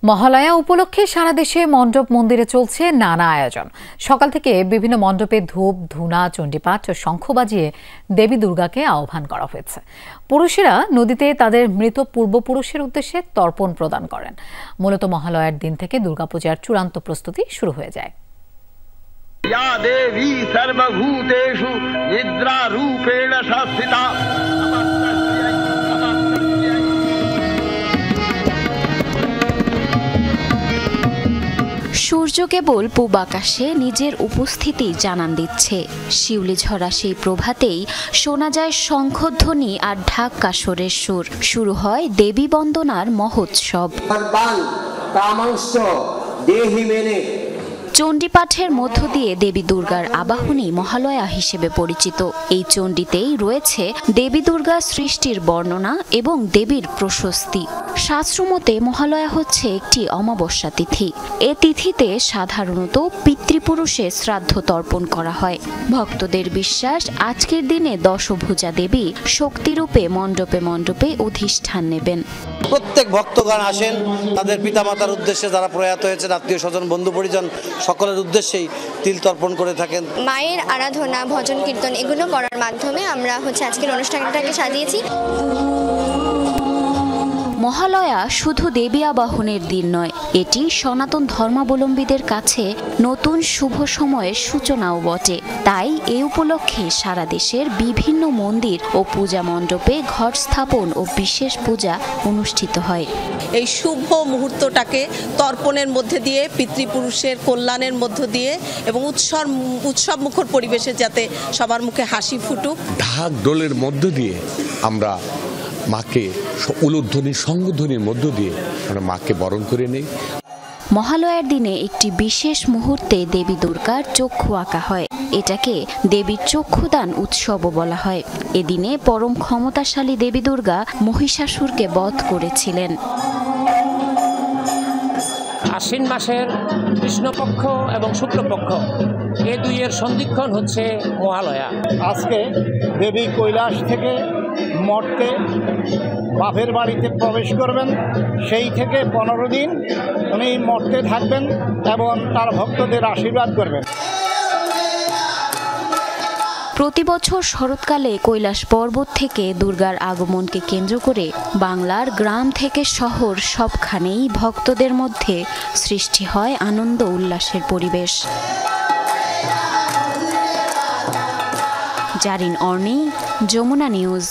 মহালয়া উপলক্ষে সারা দেশে মণ্ডপ মন্দিরে চলছে নানা আয়োজন। সকাল থেকে বিভিন্ন মণ্ডপে ধূপ, ধুনা, চণ্ডীপাঠ ও শঙ্খ বাজিয়ে দেবী দুর্গাকে আহ্বান করা হয়েছে। পুরুষেরা নদীতে তাদের মৃত পূর্বপুরুষের উদ্দেশ্যে তর্পণ প্রদান করেন। মূলত মহালয়ার দিন থেকে দুর্গাপূজার চূড়ান্ত প্রস্তুতি শুরু হয়ে যায়। या देवी सर्वभूतेषु निद्रारूपेण संस्थिता। সূর্য কেবল পূব আকাশে নিজের উপস্থিতি জানান দিচ্ছে। শিউলি ঝরা সেই প্রভাতেই শোনা যায় শঙ্খধ্বনি আর ঢাক কাসরের সুর। শুরু হয় দেবী বন্দনার মহোৎসব। চণ্ডীপাঠের মধ্য দিয়ে দেবী দুর্গার আবাহনী মহালয়া হিসেবে পরিচিত। এই চণ্ডীতেই রয়েছে দেবী দুর্গার সৃষ্টির বর্ণনা এবং দেবীর প্রশস্তি। শাস্ত্রমতে মহালয়া হচ্ছে একটি অমাবস্যা তিথি। এ তিথিতে সাধারণত পিতৃপুরুষের শ্রাদ্ধ তর্পণ করা হয়। ভক্তদের বিশ্বাস, আজকের দিনে দশভুজা দেবী শক্তিরূপে মণ্ডপে মণ্ডপে অধিষ্ঠান নেবেন। প্রত্যেক ভক্তগণ আসেন তাদের পিতামাতার উদ্দেশ্যে, যারা প্রয়াত হয়েছেন, আত্মীয় স্বজন, বন্ধু পরিজন সকলের উদ্দেশ্যেই তিল তর্পণ করে থাকেন। মায়ের আরাধনা, ভজন কীর্তন এগুলো করার মাধ্যমে আমরা আজকের অনুষ্ঠানটাকে সাজিয়েছি। মহালয়া শুধু দেবী আবাহনের দিন নয়, এটি সনাতন ধর্মাবলম্বীদের কাছে নতুন শুভ সময়ের সূচনাও বটে। তাই এই উপলক্ষে সারা দেশের বিভিন্ন মন্দির ও পূজা মণ্ডপে ঘট স্থাপন ও বিশেষ পূজা অনুষ্ঠিত হয়। এই শুভ মুহূর্তটাকে তর্পণের মধ্যে দিয়ে, পিতৃপুরুষের কল্যাণের মধ্য দিয়ে এবং উৎসব মুখর পরিবেশে যাতে সবার মুখে হাসি ফুটুক। ঢাক ঢোলের মধ্য দিয়ে আমরা মাকে উলুধ্বনি, সংধ্বনির মধ্য দিয়ে আমরা মাকে বরণ করে নেই। মহালয়ার দিনে একটি বিশেষ মুহূর্তে দেবী দুর্গার চক্ষু আঁকা হয়। এটাকে দেবীর চক্ষুদান উৎসবও বলা হয়। এদিনে পরম ক্ষমতাশালী দেবী দুর্গা মহিষাসুরকে বধ করেছিলেন। আশ্বিন মাসের কৃষ্ণপক্ষ এবং শুক্লপক্ষ এ দুইয়ের সন্ধিক্ষণ হচ্ছে মহালয়া। আজকে দেবী কৈলাস থেকে মর্তে বাপের বাড়িতে প্রবেশ করবেন। সেই থেকে 15 দিন উনি মর্তে থাকবেন এবং তার ভক্তদের আশীর্বাদ করবেন। প্রতি বছর শরৎকালে কৈলাস পর্বত থেকে দুর্গার আগমনকে কেন্দ্র করে বাংলার গ্রাম থেকে শহর সবখানেই ভক্তদের মধ্যে সৃষ্টি হয় আনন্দ উল্লাসের পরিবেশ। জারিন অর্নি, যমুনা নিউজ।